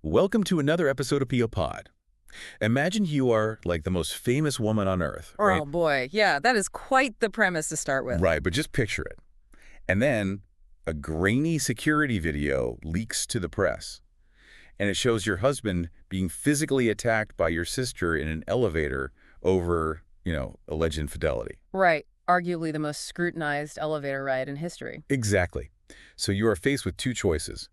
Welcome to another episode of Pio Pod. Imagine you are like the most famous woman on earth, right? Oh boy, yeah, that is quite the premise to start with. Right, but just picture it. And then a grainy security video leaks to the press, and it shows your husband being physically attacked by your sister in an elevator over, alleged infidelity. Right, arguably the most scrutinized elevator ride in history. Exactly. So you are faced with two choices.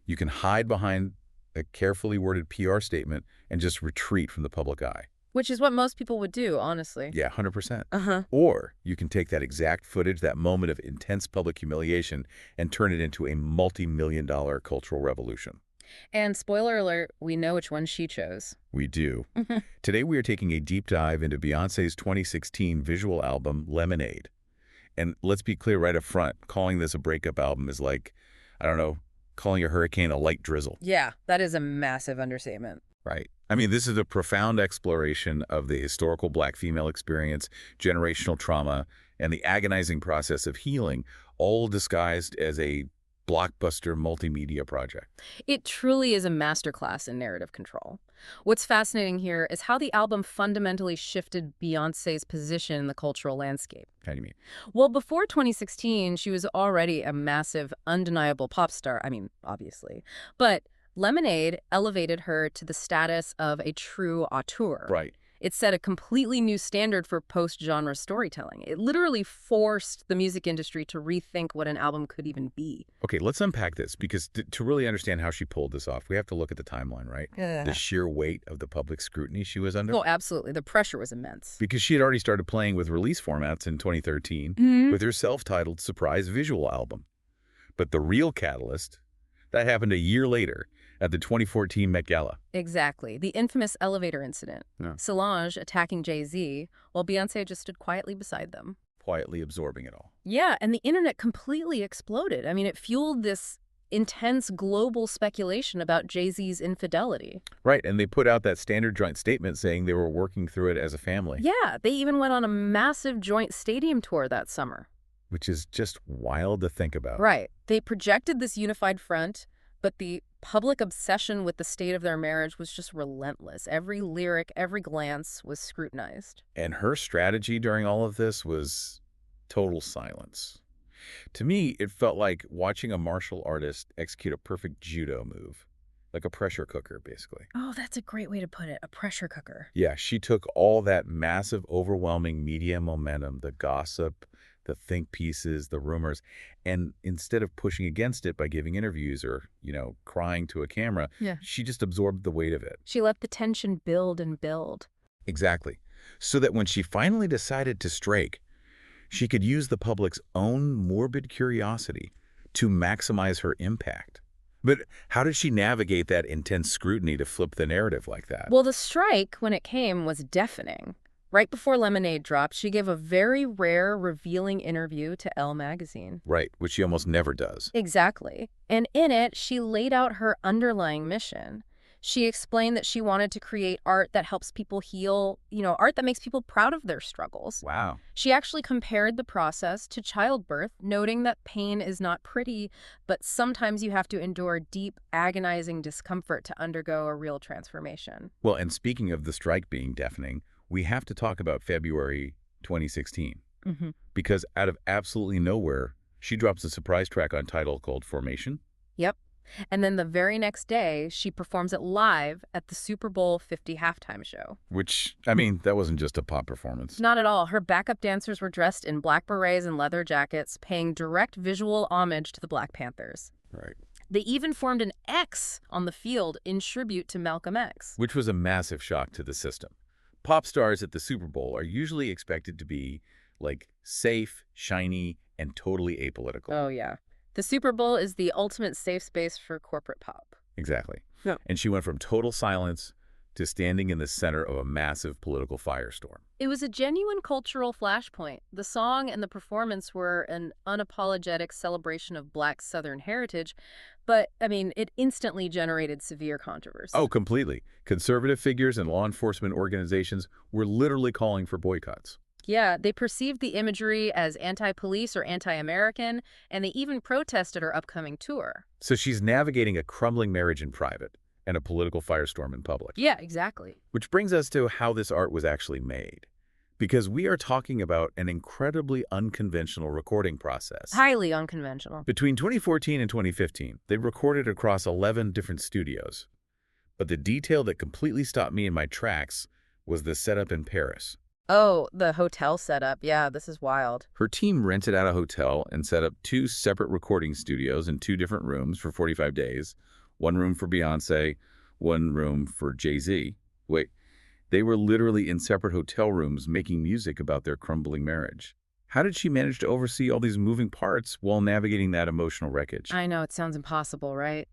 You can hide behind a carefully worded PR statement and just retreat from the public eye. Which is what most people would do, honestly. Yeah, 100%. Uh-huh. Or you can take that exact footage, that moment of intense public humiliation, and turn it into a multi-million-dollar cultural revolution. And spoiler alert, we know which one she chose. We do. Today we are taking a deep dive into Beyonce's 2016 visual album, Lemonade. And let's be clear right up front, calling this a breakup album is like, I don't know, calling a hurricane a light drizzle. Yeah, that is a massive understatement. Right. I mean, this is a profound exploration of the historical Black female experience, generational trauma, and the agonizing process of healing, all disguised as a blockbuster multimedia project. It truly is a masterclass in narrative control. What's fascinating here is how the album fundamentally shifted Beyoncé's position in the cultural landscape. How do you mean? Well, before 2016, she was already a massive, undeniable pop star. I mean, obviously. But Lemonade elevated her to the status of a true auteur. Right. It set a completely new standard for post-genre storytelling. It literally forced the music industry to rethink what an album could even be. Okay, let's unpack this, because to really understand how she pulled this off, we have to look at the timeline, right? Yeah. The sheer weight of the public scrutiny she was under. Oh, absolutely. The pressure was immense. Because she had already started playing with release formats in 2013 with her self-titled surprise visual album. But the real catalyst, that happened a year later at the 2014 Met Gala. Exactly. The infamous elevator incident. Yeah. Solange attacking Jay-Z while Beyoncé just stood quietly beside them. Quietly absorbing it all. Yeah, and the internet completely exploded. I mean, it fueled this intense global speculation about Jay-Z's infidelity. Right, and they put out that standard joint statement saying they were working through it as a family. Yeah, they even went on a massive joint stadium tour that summer. Which is just wild to think about. Right. They projected this unified front, but the public obsession with the state of their marriage was just relentless. Every lyric, every glance was scrutinized. And her strategy during all of this was total silence. To me, it felt like watching a martial artist execute a perfect judo move. Like a pressure cooker, basically. Oh, that's a great way to put it. A pressure cooker. Yeah, she took all that massive, overwhelming media momentum, the gossip, the think pieces, the rumors, and instead of pushing against it by giving interviews or, crying to a camera, she just absorbed the weight of it. She let the tension build and build. Exactly. So that when she finally decided to strike, she could use the public's own morbid curiosity to maximize her impact. But how did she navigate that intense scrutiny to flip the narrative like that? Well, the strike, when it came, was deafening. Right before Lemonade dropped, she gave a very rare, revealing interview to Elle magazine. Right, which she almost never does. Exactly. And in it, she laid out her underlying mission. She explained that she wanted to create art that helps people heal, art that makes people proud of their struggles. Wow. She actually compared the process to childbirth, noting that pain is not pretty, but sometimes you have to endure deep, agonizing discomfort to undergo a real transformation. Well, and speaking of the strike being deafening, we have to talk about February 2016. Because out of absolutely nowhere, she drops a surprise track on Tidal called Formation. Yep. And then the very next day, she performs it live at the Super Bowl 50 halftime show. Which, that wasn't just a pop performance. Not at all. Her backup dancers were dressed in black berets and leather jackets, paying direct visual homage to the Black Panthers. Right. They even formed an X on the field in tribute to Malcolm X. Which was a massive shock to the system. Pop stars at the Super Bowl are usually expected to be, safe, shiny, and totally apolitical. Oh, yeah. The Super Bowl is the ultimate safe space for corporate pop. Exactly. Yeah. And she went from total silence to standing in the center of a massive political firestorm. It was a genuine cultural flashpoint. The song and the performance were an unapologetic celebration of Black Southern heritage, but, it instantly generated severe controversy. Oh, completely. Conservative figures and law enforcement organizations were literally calling for boycotts. Yeah, they perceived the imagery as anti-police or anti-American, and they even protested her upcoming tour. So she's navigating a crumbling marriage in private, and a political firestorm in public. Yeah, exactly. Which brings us to how this art was actually made. Because we are talking about an incredibly unconventional recording process. Highly unconventional. Between 2014 and 2015, they recorded across 11 different studios. But the detail that completely stopped me in my tracks was the setup in Paris. Oh, the hotel setup. Yeah, this is wild. Her team rented out a hotel and set up 2 separate recording studios in 2 different rooms for 45 days. One room for Beyonce, one room for Jay-Z. Wait, they were literally in separate hotel rooms making music about their crumbling marriage. How did she manage to oversee all these moving parts while navigating that emotional wreckage? I know, it sounds impossible, right?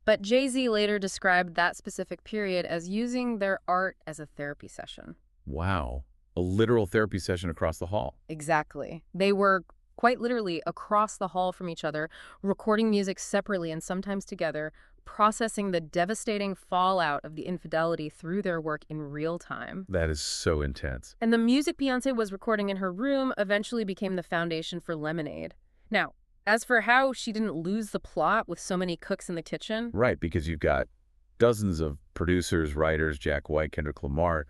But Jay-Z later described that specific period as using their art as a therapy session. Wow. A literal therapy session across the hall. Exactly. They were quite literally across the hall from each other, recording music separately and sometimes together, processing the devastating fallout of the infidelity through their work in real time. That is so intense. And the music Beyonce was recording in her room eventually became the foundation for Lemonade. Now, as for how she didn't lose the plot with so many cooks in the kitchen... Right, because you've got dozens of producers, writers, Jack White, Kendrick Lamar.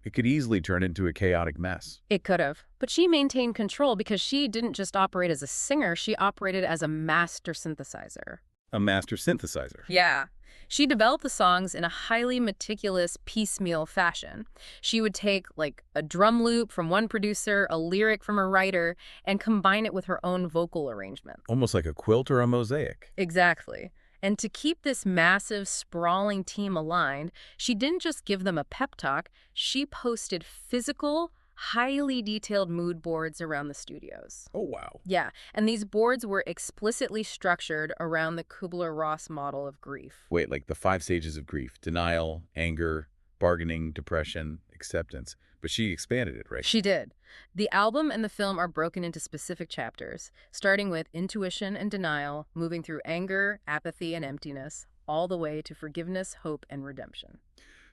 It could easily turn into a chaotic mess. It could have. But she maintained control because she didn't just operate as a singer, she operated as a master synthesizer. A master synthesizer. Yeah. She developed the songs in a highly meticulous, piecemeal fashion. She would take, like, a drum loop from one producer, a lyric from a writer, and combine it with her own vocal arrangement. Almost like a quilt or a mosaic. Exactly. And to keep this massive, sprawling team aligned, she didn't just give them a pep talk, she posted physical, highly detailed mood boards around the studios. Oh, wow. Yeah, and these boards were explicitly structured around the Kubler-Ross model of grief. Wait, like the 5 stages of grief: denial, anger, bargaining, depression, acceptance. But she expanded it, right? She did. The album and the film are broken into specific chapters, starting with intuition and denial, moving through anger, apathy, and emptiness, all the way to forgiveness, hope, and redemption.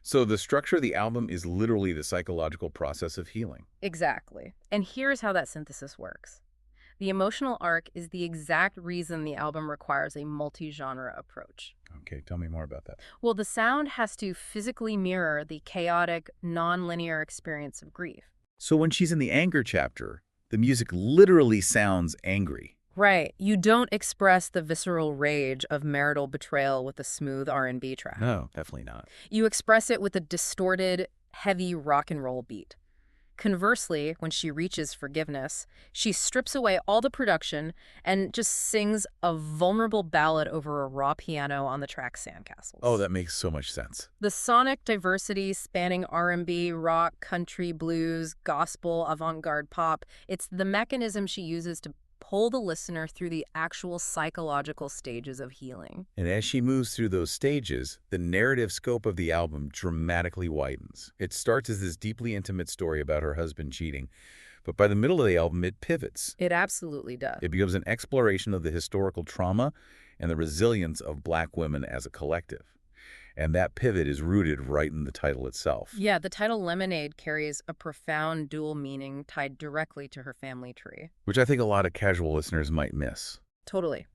So the structure of the album is literally the psychological process of healing. Exactly. And here's how that synthesis works. The emotional arc is the exact reason the album requires a multi-genre approach. Okay, tell me more about that. Well, the sound has to physically mirror the chaotic, non-linear experience of grief. So when she's in the anger chapter, the music literally sounds angry. Right. You don't express the visceral rage of marital betrayal with a smooth R&B track. No, definitely not. You express it with a distorted, heavy rock and roll beat. Conversely, when she reaches forgiveness, she strips away all the production and just sings a vulnerable ballad over a raw piano on the track Sandcastles. Oh, that makes so much sense. The sonic diversity spanning R&B, rock, country, blues, gospel, avant-garde pop, it's the mechanism she uses to pull the listener through the actual psychological stages of healing. And as she moves through those stages, the narrative scope of the album dramatically widens. It starts as this deeply intimate story about her husband cheating, but by the middle of the album, it pivots. It absolutely does. It becomes an exploration of the historical trauma and the resilience of Black women as a collective. And that pivot is rooted right in the title itself. Yeah, the title Lemonade carries a profound dual meaning tied directly to her family tree. Which I think a lot of casual listeners might miss. Totally.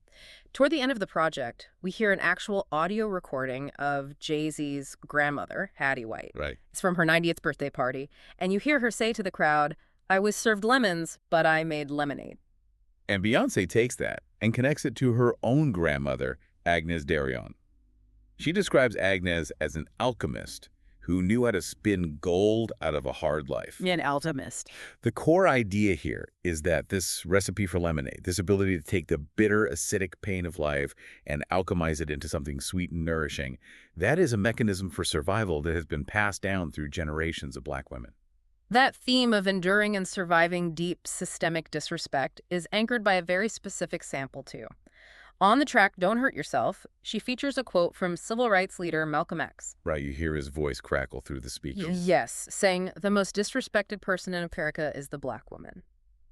Toward the end of the project, we hear an actual audio recording of Jay-Z's grandmother, Hattie White. Right. It's from her 90th birthday party, and you hear her say to the crowd, "I was served lemons, but I made lemonade." And Beyonce takes that and connects it to her own grandmother, Agnes Darion. She describes Agnes as an alchemist who knew how to spin gold out of a hard life. An alchemist. The core idea here is that this recipe for lemonade, this ability to take the bitter, acidic pain of life and alchemize it into something sweet and nourishing, that is a mechanism for survival that has been passed down through generations of Black women. That theme of enduring and surviving deep systemic disrespect is anchored by a very specific sample, too. On the track Don't Hurt Yourself, she features a quote from civil rights leader Malcolm X. Right, you hear his voice crackle through the speakers. Yes, saying, "The most disrespected person in America is the Black woman."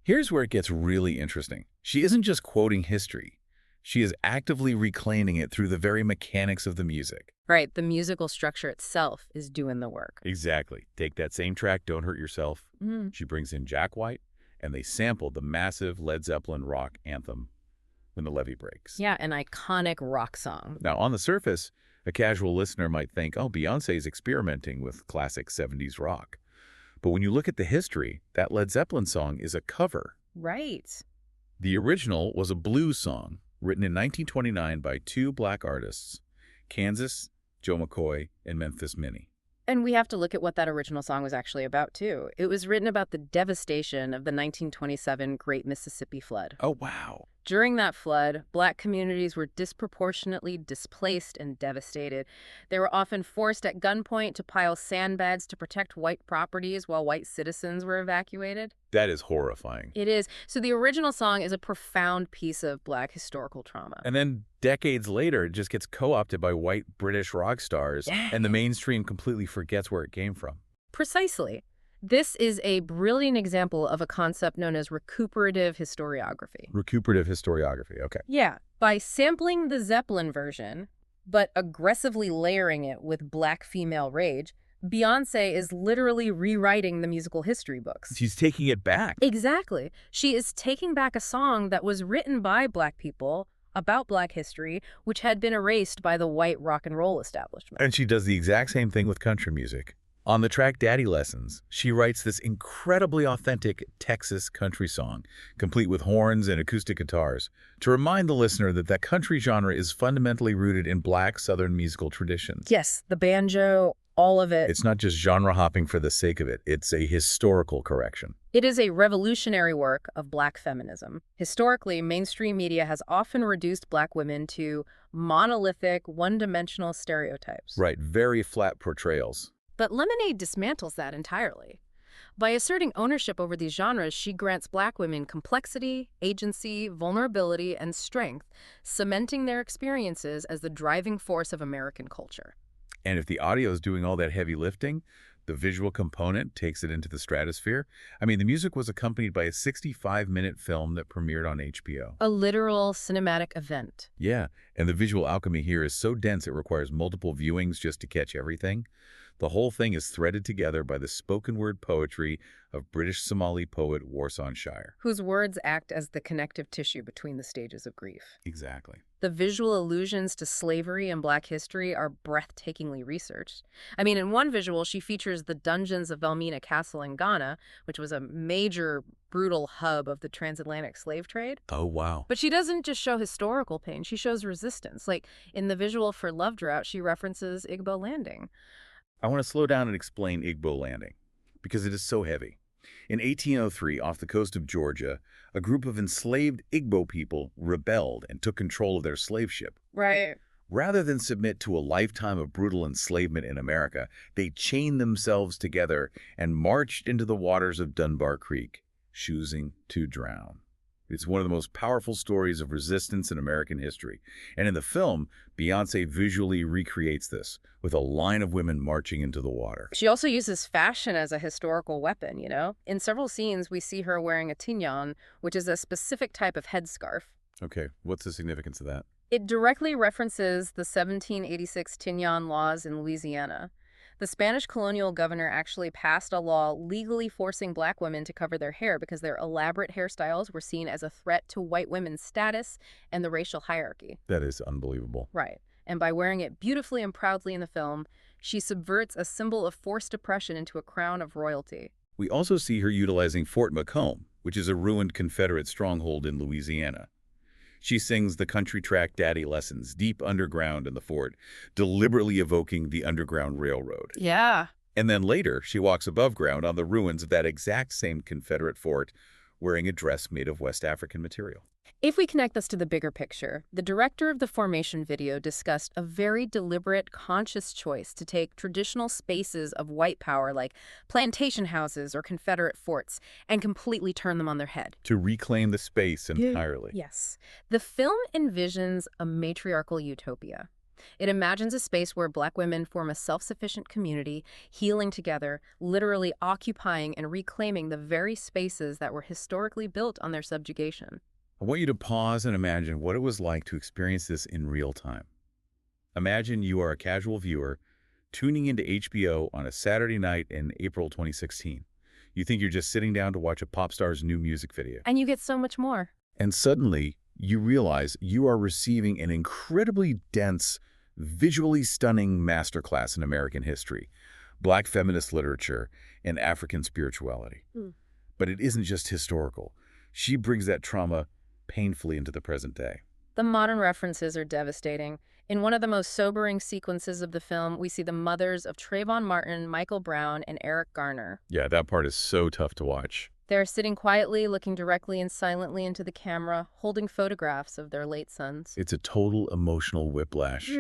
Here's where it gets really interesting. She isn't just quoting history. She is actively reclaiming it through the very mechanics of the music. Right, the musical structure itself is doing the work. Exactly. Take that same track, Don't Hurt Yourself. She brings in Jack White, and they sampled the massive Led Zeppelin rock anthem, When the Levee Breaks. Yeah, an iconic rock song. Now, on the surface, A casual listener might think, oh, Beyonce's experimenting with classic 70s rock. But when you look at the history, that Led Zeppelin song is a cover. Right. The original was a blues song written in 1929 by two black artists, Kansas, Joe McCoy, and Memphis Minnie. And we have to look at what that original song was actually about, too. It was written about the devastation of the 1927 Great Mississippi Flood. Oh, wow. During that flood, Black communities were disproportionately displaced and devastated. They were often forced at gunpoint to pile sandbags to protect white properties while white citizens were evacuated. That is horrifying. It is. So the original song is a profound piece of Black historical trauma. And then decades later, it just gets co-opted by white British rock stars, and the mainstream completely forgets where it came from. Precisely. This is a brilliant example of a concept known as recuperative historiography. Recuperative historiography, okay. Yeah, by sampling the Zeppelin version, but aggressively layering it with Black female rage, Beyonce is literally rewriting the musical history books. She's taking it back. Exactly. She is taking back a song that was written by Black people about Black history, which had been erased by the white rock and roll establishment. And she does the exact same thing with country music. On the track Daddy Lessons, she writes this incredibly authentic Texas country song, complete with horns and acoustic guitars, to remind the listener that that country genre is fundamentally rooted in Black Southern musical traditions. Yes, the banjo, all of it. It's not just genre hopping for the sake of it. It's a historical correction. It is a revolutionary work of Black feminism. Historically, mainstream media has often reduced Black women to monolithic, one-dimensional stereotypes. Right, very flat portrayals. But Lemonade dismantles that entirely. By asserting ownership over these genres, she grants Black women complexity, agency, vulnerability, and strength, cementing their experiences as the driving force of American culture. And if the audio is doing all that heavy lifting, the visual component takes it into the stratosphere. I mean, the music was accompanied by a 65-minute film that premiered on HBO. A literal cinematic event. Yeah, and the visual alchemy here is so dense it requires multiple viewings just to catch everything. The whole thing is threaded together by the spoken word poetry of British Somali poet Warsan Shire, whose words act as the connective tissue between the stages of grief. Exactly. The visual allusions to slavery and Black history are breathtakingly researched. I mean, in one visual, she features the dungeons of Elmina Castle in Ghana, which was a major, brutal hub of the transatlantic slave trade. Oh, wow. But she doesn't just show historical pain, she shows resistance. Like, in the visual for Love Drought, she references Igbo Landing. I want to slow down and explain Igbo Landing, because it is so heavy. In 1803, off the coast of Georgia, a group of enslaved Igbo people rebelled and took control of their slave ship. Right. Rather than submit to a lifetime of brutal enslavement in America, they chained themselves together and marched into the waters of Dunbar Creek, choosing to drown. It's one of the most powerful stories of resistance in American history. And in the film, Beyonce visually recreates this with a line of women marching into the water. She also uses fashion as a historical weapon, you know? In several scenes, we see her wearing a Tignon, which is a specific type of headscarf. Okay, what's the significance of that? It directly references the 1786 Tignon laws in Louisiana. The Spanish colonial governor actually passed a law legally forcing Black women to cover their hair because their elaborate hairstyles were seen as a threat to white women's status and the racial hierarchy. That is unbelievable. Right. And by wearing it beautifully and proudly in the film, she subverts a symbol of forced oppression into a crown of royalty. We also see her utilizing Fort Macomb, which is a ruined Confederate stronghold in Louisiana. She sings the country track Daddy Lessons deep underground in the fort, deliberately evoking the Underground Railroad. Yeah. And then later, she walks above ground on the ruins of that exact same Confederate fort, wearing a dress made of West African material. If we connect this to the bigger picture, the director of the Formation video discussed a very deliberate, conscious choice to take traditional spaces of white power like plantation houses or Confederate forts and completely turn them on their head. To reclaim the space entirely. Yes. The film envisions a matriarchal utopia. It imagines a space where Black women form a self-sufficient community, healing together, literally occupying and reclaiming the very spaces that were historically built on their subjugation. I want you to pause and imagine what it was like to experience this in real time. Imagine you are a casual viewer tuning into HBO on a Saturday night in April 2016. You think you're just sitting down to watch a pop star's new music video. And you get so much more. And suddenly, you realize you are receiving an incredibly dense, visually stunning masterclass in American history, Black feminist literature, and African spirituality. But it isn't just historical. She brings that trauma painfully into the present day. The modern references are devastating. In one of the most sobering sequences of the film, we see the mothers of Trayvon Martin, Michael Brown, and Eric Garner. Yeah, that part is so tough to watch. They're sitting quietly, looking directly and silently into the camera, holding photographs of their late sons. It's a total emotional whiplash.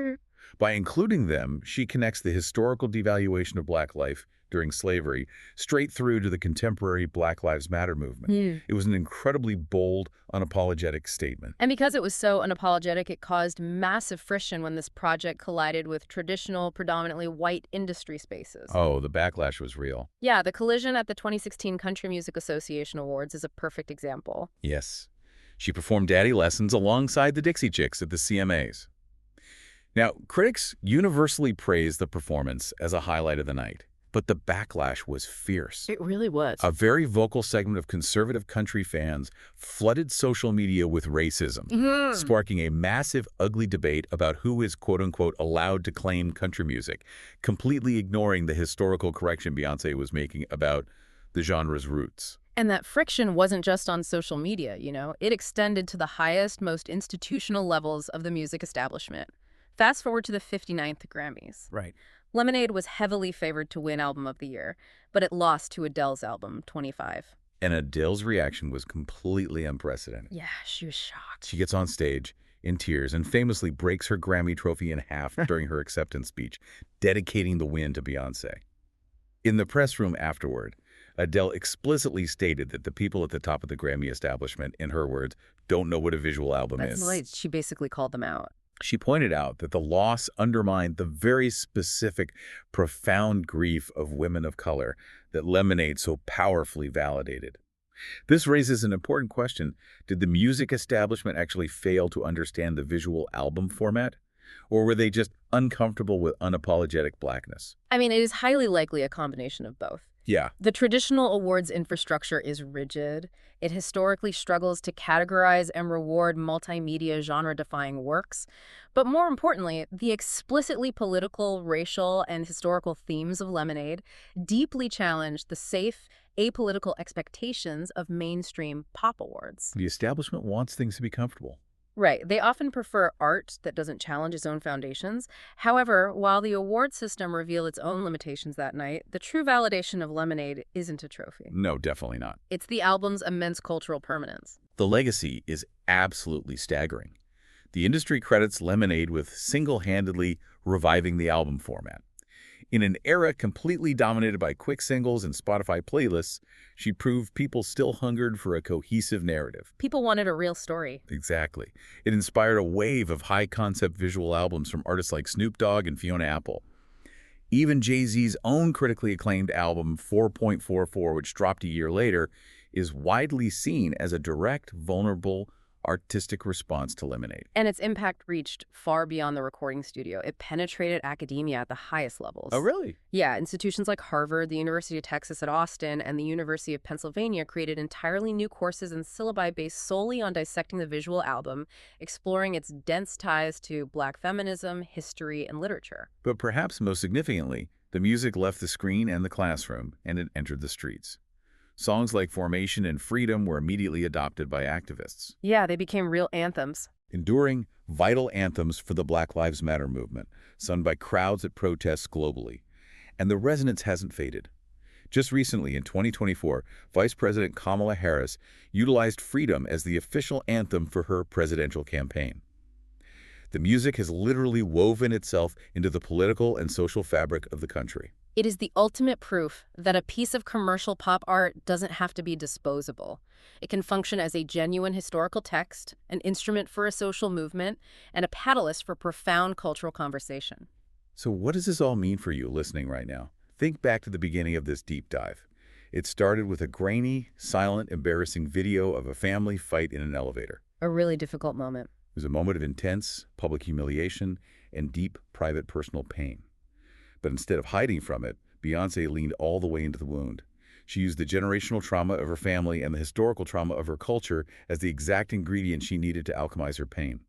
By including them, she connects the historical devaluation of Black life during slavery straight through to the contemporary Black Lives Matter movement. It was an incredibly bold, unapologetic statement. And because it was so unapologetic, it caused massive friction when this project collided with traditional, predominantly white industry spaces. Oh, the backlash was real. Yeah, the collision at the 2016 Country Music Association Awards is a perfect example. Yes. She performed Daddy Lessons alongside the Dixie Chicks at the CMAs. Now, critics universally praised the performance as a highlight of the night. But the backlash was fierce. It really was. A very vocal segment of conservative country fans flooded social media with racism, sparking a massive, ugly debate about who is, quote-unquote, allowed to claim country music, completely ignoring the historical correction Beyonce was making about the genre's roots. And that friction wasn't just on social media, you know. It extended to the highest, most institutional levels of the music establishment. Fast forward to the 59th Grammys. Right. Lemonade was heavily favored to win Album of the Year, but it lost to Adele's album, 25. And Adele's reaction was completely unprecedented. Yeah, she was shocked. She gets on stage in tears and famously breaks her Grammy trophy in half during her acceptance speech, dedicating the win to Beyonce. In the press room afterward, Adele explicitly stated that the people at the top of the Grammy establishment, in her words, don't know what a visual album is. That's right. She basically called them out. She pointed out that the loss undermined the very specific, profound grief of women of color that Lemonade so powerfully validated. This raises an important question. Did the music establishment actually fail to understand the visual album format? Or were they just uncomfortable with unapologetic Blackness? I mean, it is highly likely a combination of both. Yeah. The traditional awards infrastructure is rigid. It historically struggles to categorize and reward multimedia genre-defying works. But more importantly, the explicitly political, racial, and historical themes of Lemonade deeply challenge the safe, apolitical expectations of mainstream pop awards. The establishment wants things to be comfortable. Right. They often prefer art that doesn't challenge its own foundations. However, while the award system revealed its own limitations that night, the true validation of Lemonade isn't a trophy. No, definitely not. It's the album's immense cultural permanence. The legacy is absolutely staggering. The industry credits Lemonade with single-handedly reviving the album format. In an era completely dominated by quick singles and Spotify playlists, she proved people still hungered for a cohesive narrative. People wanted a real story. Exactly. It inspired a wave of high-concept visual albums from artists like Snoop Dogg and Fiona Apple. Even Jay-Z's own critically acclaimed album, 4.44, which dropped a year later, is widely seen as a direct, vulnerable, artistic response to Lemonade. And its impact reached far beyond the recording studio. It penetrated academia at the highest levels. Oh, really? Yeah, institutions like Harvard, the University of Texas at Austin, and the University of Pennsylvania created entirely new courses and syllabi based solely on dissecting the visual album, exploring its dense ties to Black feminism, history, and literature. But perhaps most significantly, the music left the screen and the classroom, and it entered the streets. Songs like Formation and Freedom were immediately adopted by activists. Yeah, they became real anthems. Enduring, vital anthems for the Black Lives Matter movement, sung by crowds at protests globally. And the resonance hasn't faded. Just recently, in 2024, Vice President Kamala Harris utilized Freedom as the official anthem for her presidential campaign. The music has literally woven itself into the political and social fabric of the country. It is the ultimate proof that a piece of commercial pop art doesn't have to be disposable. It can function as a genuine historical text, an instrument for a social movement, and a catalyst for profound cultural conversation. So what does this all mean for you listening right now? Think back to the beginning of this deep dive. It started with a grainy, silent, embarrassing video of a family fight in an elevator. A really difficult moment. It was a moment of intense public humiliation and deep private personal pain. But instead of hiding from it, Beyonce leaned all the way into the wound. She used the generational trauma of her family and the historical trauma of her culture as the exact ingredient she needed to alchemize her pain.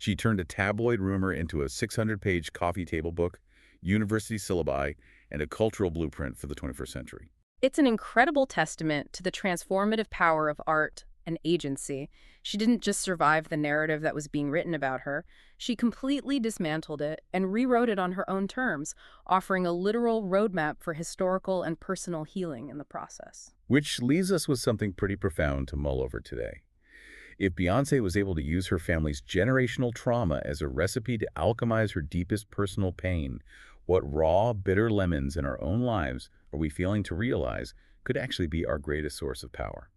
She turned a tabloid rumor into a 600-page coffee table book, university syllabi, and a cultural blueprint for the 21st century. It's an incredible testament to the transformative power of art and agency. She didn't just survive the narrative that was being written about her. She completely dismantled it and rewrote it on her own terms, offering a literal roadmap for historical and personal healing in the process. Which leaves us with something pretty profound to mull over today. If Beyonce was able to use her family's generational trauma as a recipe to alchemize her deepest personal pain, what raw, bitter lemons in our own lives are we failing to realize could actually be our greatest source of power?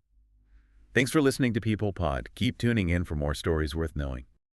Thanks for listening to People Pod. Keep tuning in for more stories worth knowing.